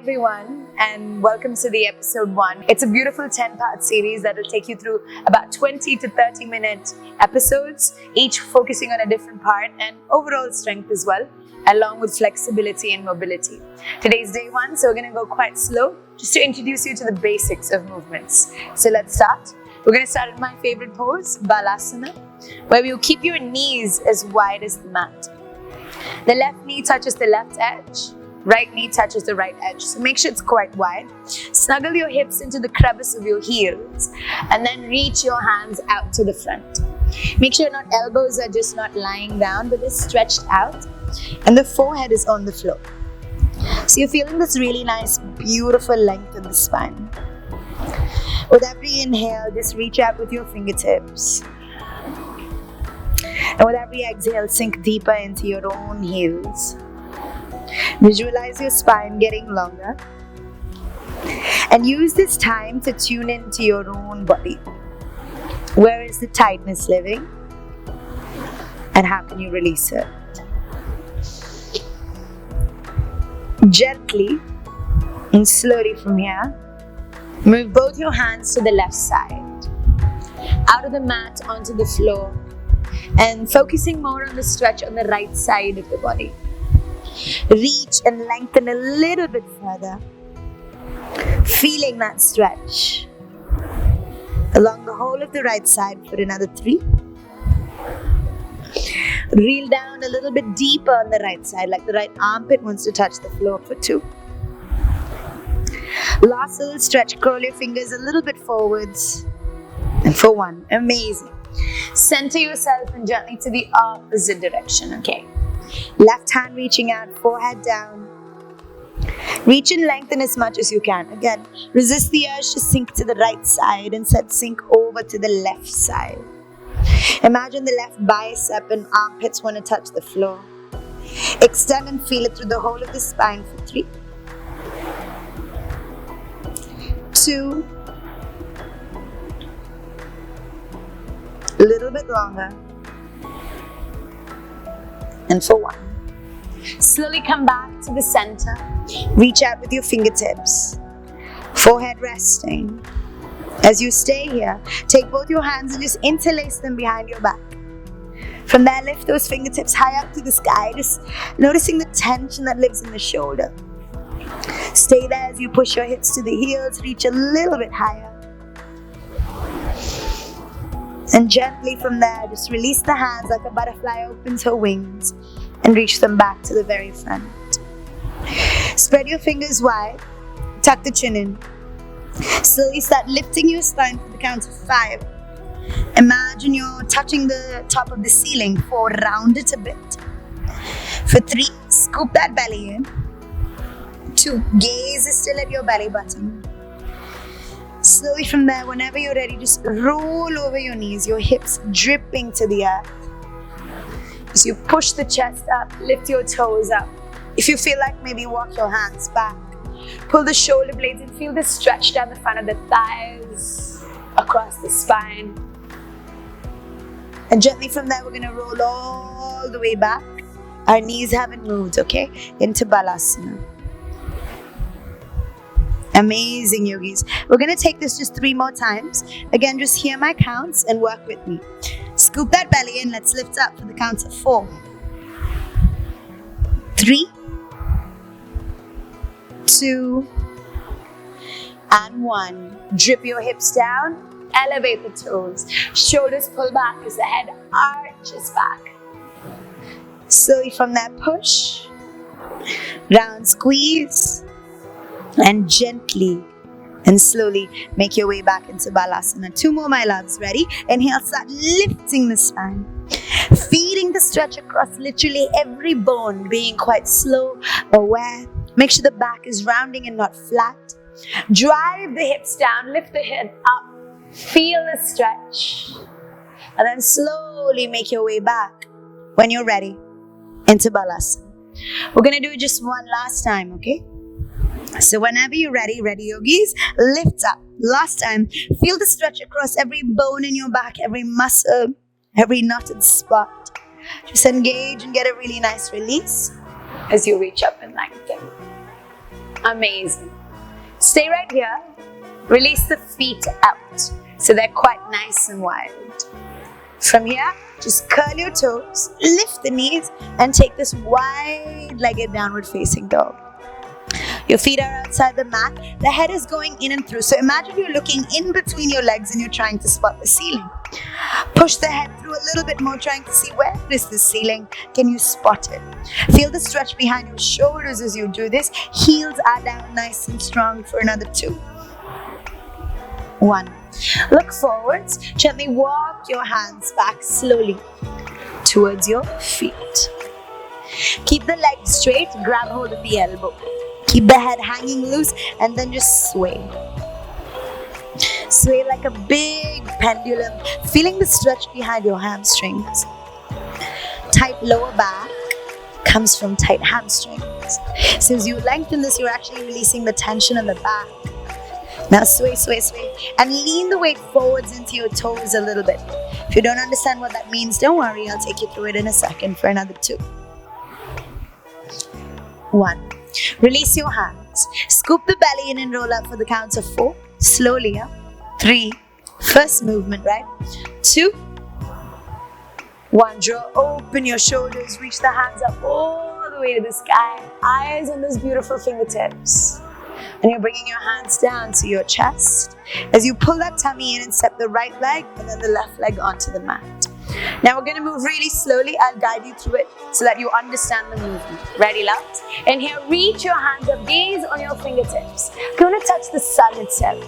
everyone, and welcome to the episode 1. It's a beautiful 10-part series that will take you through about 20 to 30-minute episodes, each focusing on a different part and overall strength as well, along with flexibility and mobility. Today's day 1, so we're going to go quite slow just to introduce you to the basics of movements. So let's start. We're going to start with my favorite pose, Balasana, where we will keep your knees as wide as the mat. The left knee touches the left edge. Right knee touches the right edge. So make sure it's quite wide. Snuggle your hips into the crevice of your heels and then reach your hands out to the front. Make sure elbows are just not lying down, but they're stretched out and the forehead is on the floor. So you're feeling this really nice, beautiful length in the spine. With every inhale, just reach out with your fingertips. And with every exhale, sink deeper into your own heels. Visualize your spine getting longer and use this time to tune into your own body. Where is the tightness living and how can you release it? Gently and slowly from here, move both your hands to the left side, out of the mat onto the floor, and focusing more on the stretch on the right side of the body. Reach and lengthen a little bit further, feeling that stretch along the whole of the right side for another 3. Reel down a little bit deeper on the right side, like the right armpit wants to touch the floor for 2. Last little stretch, curl your fingers a little bit forwards, and for 1. Amazing. Center yourself and gently to the opposite direction, okay? Left hand reaching out, forehead down. Reach and lengthen as much as you can. Again, resist the urge to sink to the right side. Instead, sink over to the left side. Imagine the left bicep and armpits want to touch the floor. Extend and feel it through the whole of the spine for 3. 2. A little bit longer. And for 1. Slowly come back to the center. Reach out with your fingertips. Forehead resting. As you stay here, take both your hands and just interlace them behind your back. From there, lift those fingertips high up to the sky, just noticing the tension that lives in the shoulder. Stay there as you push your hips to the heels, reach a little bit higher. And gently from there, just release the hands like a butterfly opens her wings and reach them back to the very front. Spread your fingers wide, tuck the chin in. Slowly start lifting your spine for the count of 5. Imagine you're touching the top of the ceiling. 4, round it a bit. For 3, scoop that belly in. 2, gaze is still at your belly button. Slowly from there, whenever you're ready, just roll over your knees, your hips dripping to the earth. As you push the chest up, lift your toes up. If you feel like, maybe walk your hands back. Pull the shoulder blades and feel the stretch down the front of the thighs, across the spine. And gently from there, we're going to roll all the way back. Our knees haven't moved, okay? Into Balasana. Amazing, yogis. We're going to take this just 3 more times. Again, just hear my counts and work with me. Scoop that belly in. Let's lift up for the count of 4. 3. 2. And 1. Drip your hips down. Elevate the toes. Shoulders pull back as the head arches back. Slowly from that push. Round squeeze. And gently and slowly make your way back into Balasana. 2 more, my loves. Ready? Inhale, start lifting the spine. Feeling the stretch across literally every bone, being quite slow, aware. Make sure the back is rounding and not flat. Drive the hips down, lift the head up. Feel the stretch. And then slowly make your way back, when you're ready, into Balasana. We're going to do it just one last time, okay? So whenever you're ready, yogis, lift up. Last time, feel the stretch across every bone in your back, every muscle, every knotted spot. Just engage and get a really nice release as you reach up and lengthen. Amazing. Stay right here. Release the feet out so they're quite nice and wide. From here, just curl your toes, lift the knees, and take this wide-legged downward facing dog. Your feet are outside the mat. The head is going in and through. So imagine you're looking in between your legs and you're trying to spot the ceiling. Push the head through a little bit more, trying to see where is the ceiling. Can you spot it? Feel the stretch behind your shoulders as you do this. Heels are down nice and strong for another 2. 1. Look forwards. Gently walk your hands back slowly towards your feet. Keep the legs straight. Grab hold of the elbow. Keep the head hanging loose and then just sway. Sway like a big pendulum, feeling the stretch behind your hamstrings. Tight lower back comes from tight hamstrings. So as you lengthen this, you're actually releasing the tension in the back. Now sway, sway, sway, and lean the weight forwards into your toes a little bit. If you don't understand what that means, don't worry, I'll take you through it in a second for another 2. 1. Release your hands. Scoop the belly in and roll up for the counts of 4. Slowly up. 3. First movement, right? 2. 1. Draw open your shoulders. Reach the hands up all the way to the sky. Eyes on those beautiful fingertips. And you're bringing your hands down to your chest as you pull that tummy in and step the right leg and then the left leg onto the mat. Now we're going to move really slowly. I'll guide you through it so that you understand the movement. Ready, loves? And here, reach your hands up, gaze on your fingertips. You're going to touch the sun itself.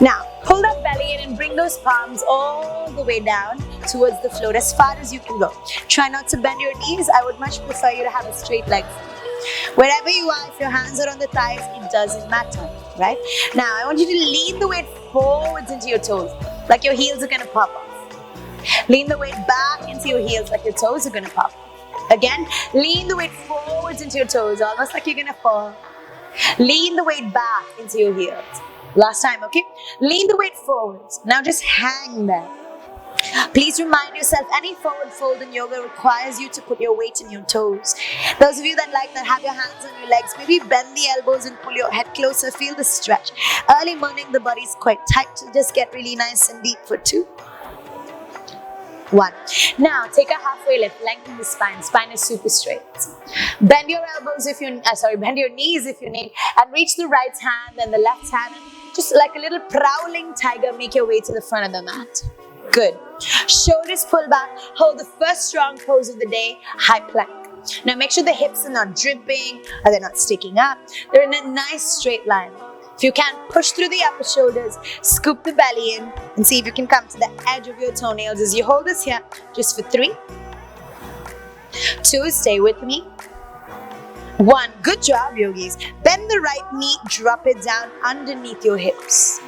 Now, pull that belly in and bring those palms all the way down towards the floor as far as you can go. Try not to bend your knees. I would much prefer you to have a straight leg. Wherever you are, if your hands are on the thighs, it doesn't matter, right? Now, I want you to lean the weight forwards into your toes, like your heels are going to pop off. Lean the weight back into your heels like your toes are going to pop. Again, lean the weight forwards into your toes, almost like you're going to fall. Lean the weight back into your heels. Last time, okay? Lean the weight forwards. Now just hang there. Please remind yourself, any forward fold in yoga requires you to put your weight in your toes. Those of you that like that, have your hands on your legs. Maybe bend the elbows and pull your head closer. Feel the stretch. Early morning, the body's quite tight, so just get really nice and deep for 2. 1. Now take a halfway lift, lengthen the spine. Spine is super straight. Bend your elbows bend your knees if you need, and reach the right hand and the left hand. Just like a little prowling tiger, make your way to the front of the mat. Good. Shoulders pull back. Hold the first strong pose of the day, high plank. Now make sure the hips are not dripping or they're not sticking up. They're in a nice straight line. If you can, push through the upper shoulders, scoop the belly in, and see if you can come to the edge of your toenails as you hold this here, just for 3. 2, stay with me. 1, good job, yogis. Bend the right knee, drop it down underneath your hips.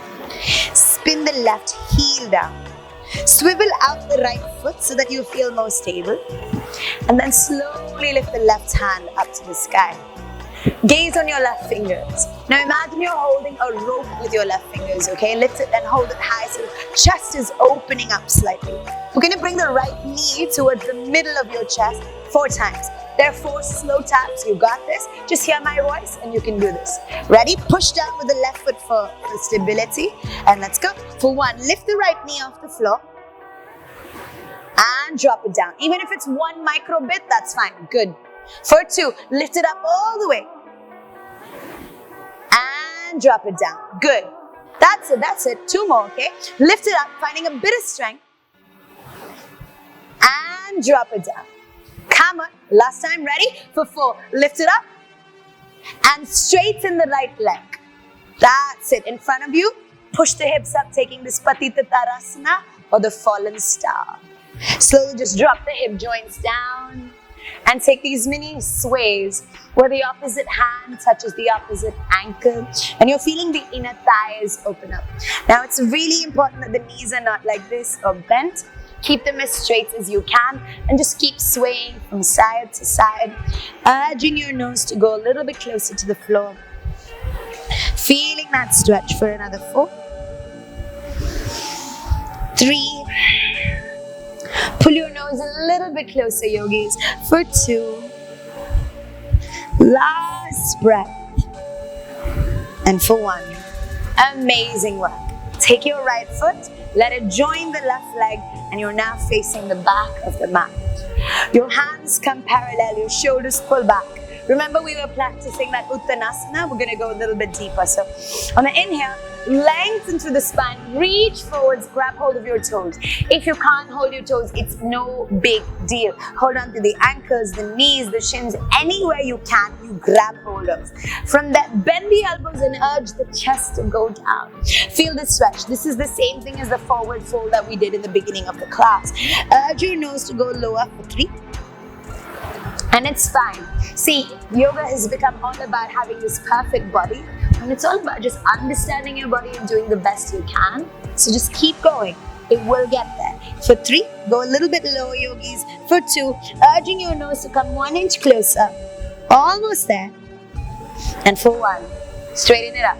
Spin the left heel down. Swivel out the right foot so that you feel more stable. And then slowly lift the left hand up to the sky. Gaze on your left fingers. Now imagine you're holding a rope with your left fingers, okay? Lift it and hold it high so the chest is opening up slightly. We're going to bring the right knee towards the middle of your chest 4 times. There are 4 slow taps. You got this. Just hear my voice and you can do this. Ready? Push down with the left foot for stability. And let's go. For 1, lift the right knee off the floor. And drop it down. Even if it's 1 micro bit, that's fine. Good. For 2, lift it up all the way. And drop it down. Good. That's it. 2 more, okay? Lift it up, finding a bit of strength. And drop it down. Come on. Last time, ready? For 4, lift it up. And straighten the right leg. That's it. In front of you, push the hips up, taking this Paschimottanasana or the fallen star. Slowly just drop the hip joints down. And take these mini sways where the opposite hand touches the opposite ankle and you're feeling the inner thighs open up. Now it's really important that the knees are not like this or bent. Keep them as straight as you can and just keep swaying from side to side, urging your nose to go a little bit closer to the floor. Feeling that stretch for another 4. 3. Pull your nose a little bit closer, yogis, for 2. Last breath. And for 1. Amazing work. Take your right foot, let it join the left leg, and you're now facing the back of the mat. Your hands come parallel, your shoulders pull back. Remember, we were practicing that Uttanasana. We're going to go a little bit deeper. So on the inhale, lengthen through the spine, reach forwards, grab hold of your toes. If you can't hold your toes, it's no big deal. Hold on to the ankles, the knees, the shins, anywhere you can, you grab hold of. From that, bend the elbows and urge the chest to go down. Feel the stretch. This is the same thing as the forward fold that we did in the beginning of the class. Urge your nose to go lower for 3. And it's fine. See, yoga has become all about having this perfect body, and it's all about just understanding your body and doing the best you can. So just keep going. It will get there. For 3, go a little bit lower, yogis. For 2, urging your nose to come 1 inch closer. Almost there. And for 1, straighten it up.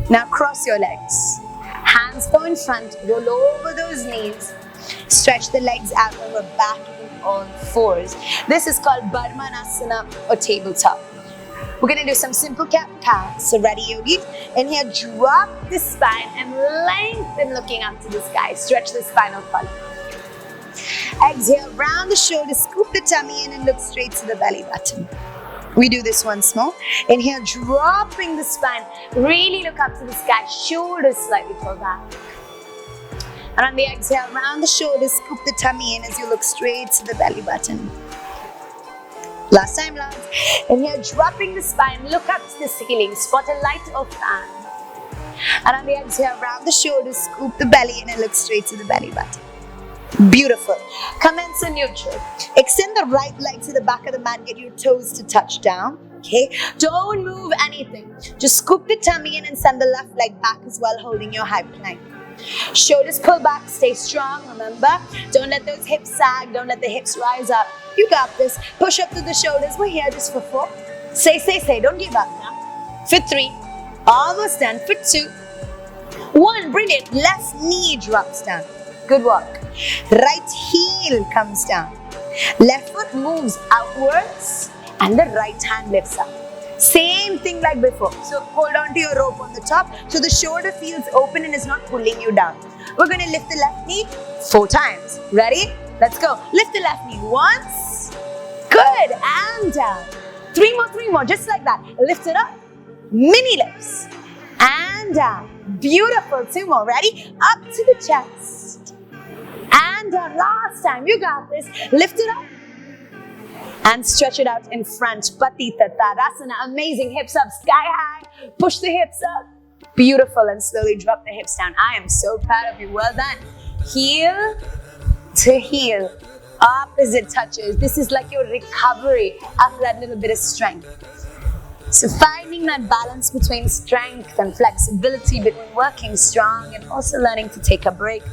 Now cross your legs. Hands go in front, roll over those knees. Stretch the legs out and we're back in all 4s. This is called Paschimottanasana or tabletop. We're going to do some simple cat-cow. So ready, yogis? Inhale, drop the spine and lengthen looking up to the sky. Stretch the spinal column. Exhale, round the shoulders, scoop the tummy in and look straight to the belly button. We do this once more. Inhale, dropping the spine. Really look up to the sky. Shoulders slightly pull back. And on the exhale, round the shoulders, scoop the tummy in as you look straight to the belly button. Last time, loves. Inhale, dropping the spine, look up to the ceiling, spot a light or fan. And on the exhale, round the shoulders, scoop the belly in and look straight to the belly button. Beautiful. Commence a neutral. Extend the right leg to the back of the mat, get your toes to touch down. Okay? Don't move anything. Just scoop the tummy in and send the left leg back as well, holding your high plank. Shoulders pull back, stay strong, remember? Don't let those hips sag, don't let the hips rise up. You got this. Push up to the shoulders. We're here just for 4. Say, don't give up now. For 3, almost done. For 2, 1, brilliant. Left knee drops down. Good work. Right heel comes down. Left foot moves outwards and the right hand lifts up. Same thing like before. So hold on to your rope on the top so the shoulder feels open and is not pulling you down. We're going to lift the left knee 4 times. Ready? Let's go. Lift the left knee once. Good. And down. 3 more. Just like that. Lift it up. Mini lifts. And down. Beautiful. 2 more. Ready? Up to the chest. And down. Last time. You got this. Lift it up. And stretch it out in front. Paschimottanasana. Amazing. Hips up, sky high. Push the hips up. Beautiful. And slowly drop the hips down. I am so proud of you. Well done. Heel to heel. Opposite touches. This is like your recovery after that little bit of strength. So finding that balance between strength and flexibility, between working strong and also learning to take a break.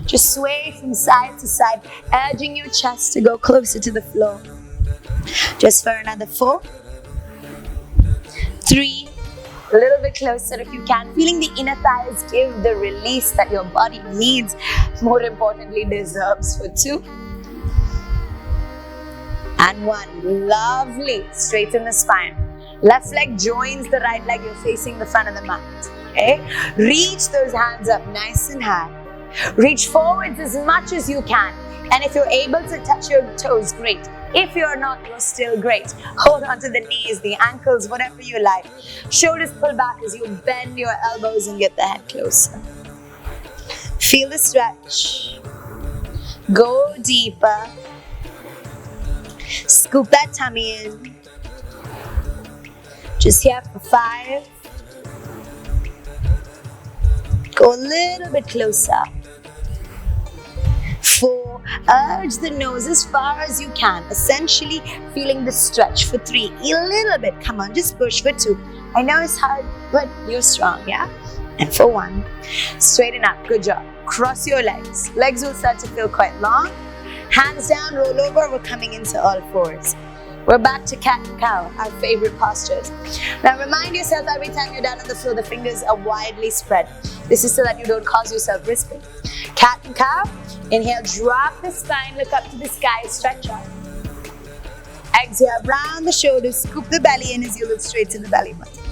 Just sway from side to side, edging your chest to go closer to the floor. Just for another 4, 3, a little bit closer if you can. Feeling the inner thighs give the release that your body needs, more importantly deserves. For 2 and 1. Lovely. Straighten the spine. Left leg joins the right leg. You're facing the front of the mat. Okay? Reach those hands up nice and high. Reach forwards as much as you can. And if you're able to touch your toes, great. If you're not, you're still great. Hold on to the knees, the ankles, whatever you like. Shoulders pull back as you bend your elbows and get the head closer. Feel the stretch. Go deeper. Scoop that tummy in. Just here for 5. Go a little bit closer. 4, urge the nose as far as you can, essentially feeling the stretch. For 3, a little bit, come on, just push. For 2, I know it's hard, but you're strong, yeah? And for 1, straighten up, good job. Cross your legs. Legs will start to feel quite long. Hands down, roll over, we're coming into all 4s. We're back to cat and cow, our favorite postures. Now remind yourself every time you're down on the floor, the fingers are widely spread. This is so that you don't cause yourself wrist pain. Cat and cow. Inhale, drop the spine, look up to the sky, stretch out. Exhale, round the shoulders, scoop the belly in as you look straight to the belly button.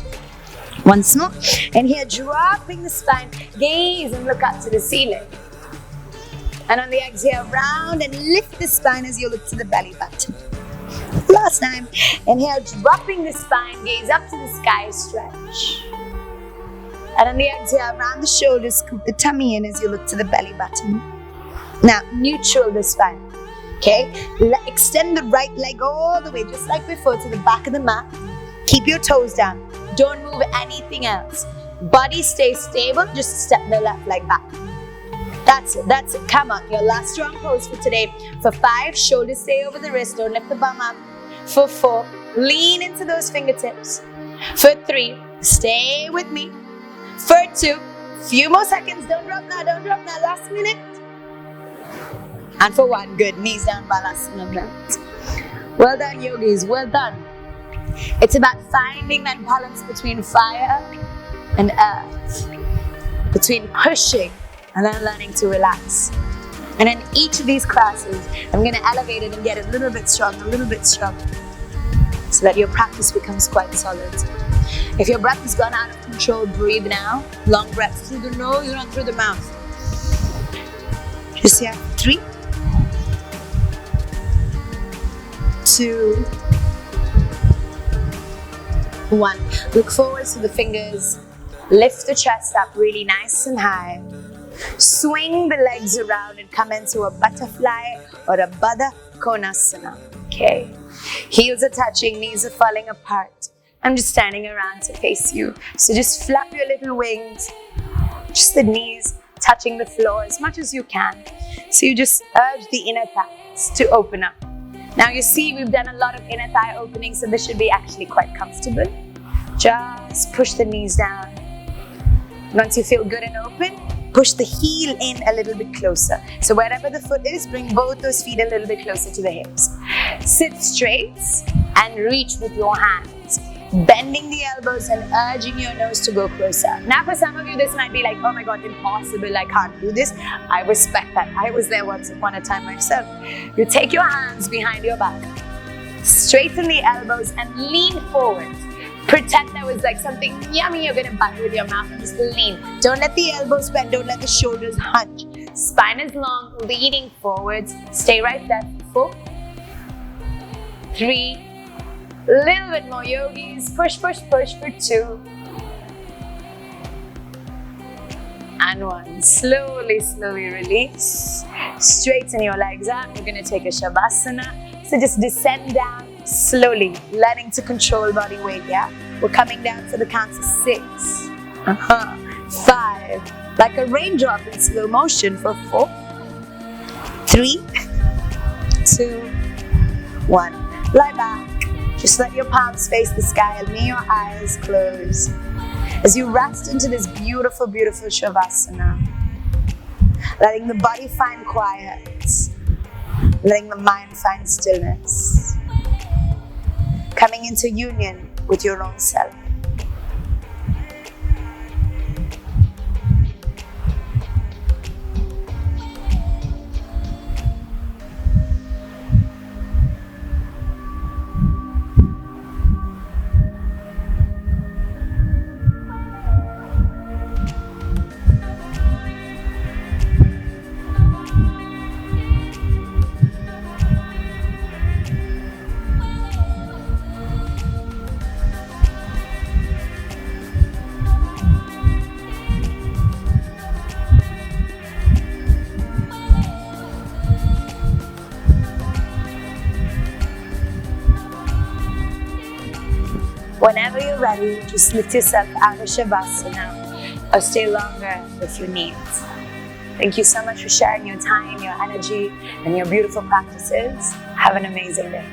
Once more. Inhale, dropping the spine. Gaze and look up to the ceiling. And on the exhale, round and lift the spine as you look to the belly button. Last time. Inhale, dropping the spine. Gaze up to the sky, stretch. And on the exhale, round the shoulders, scoop the tummy in as you look to the belly button. Now, neutral the spine. Okay? Extend the right leg all the way, just like before, to the back of the mat. Keep your toes down. Don't move anything else. Body stays stable, just step the left leg back. That's it. Come on, your last strong pose for today. For 5, shoulders stay over the wrist, don't lift the bum up. For 4, lean into those fingertips. For 3, stay with me. For 2, few more seconds, don't drop now, last minute. And for 1, good, knees down, balasana ground. Well done, yogis, well done. It's about finding that balance between fire and earth, between pushing and then learning to relax. And in each of these classes, I'm going to elevate it and get a little bit stronger, so that your practice becomes quite solid. If your breath has gone out of control, breathe now. Long breaths through the nose, not through the mouth. Just here, 3, 2, 1. Look forward to the fingers. Lift the chest up really nice and high. Swing the legs around and come into a butterfly or a Baddha Konasana. Okay. Heels are touching, knees are falling apart. I'm just standing around to face you. So just flap your little wings. Just the knees touching the floor as much as you can. So you just urge the inner thighs to open up. Now you see we've done a lot of inner thigh opening, so this should be actually quite comfortable. Just push the knees down. Once you feel good and open, push the heel in a little bit closer. So wherever the foot is, bring both those feet a little bit closer to the hips. Sit straight and reach with your hands. Bending the elbows and urging your nose to go closer. Now for some of you, this might be like, oh my God, impossible, I can't do this. I respect that. I was there once upon a time myself. You take your hands behind your back. Straighten the elbows and lean forward. Pretend there was like something yummy you're going to bite with your mouth and just lean. Don't let the elbows bend. Don't let the shoulders hunch. Spine is long, leaning forwards. Stay right there. 4, 3, little bit more yogis. Push, push, push for 2. And 1. Slowly, slowly release. Straighten your legs out. We're going to take a Shavasana. So just descend down slowly, learning to control body weight, yeah? We're coming down for the count of 6. 5. Like a raindrop in slow motion for 4. 3, 2, 1. Lie back. Just let your palms face the sky and may your eyes close. As you rest into this beautiful, beautiful Shavasana, letting the body find quiet, letting the mind find stillness, coming into union with your own self. Whenever you're ready, just lift yourself out of Shavasana or stay longer if you need. Thank you so much for sharing your time, your energy, and your beautiful practices. Have an amazing day.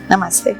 Namaste.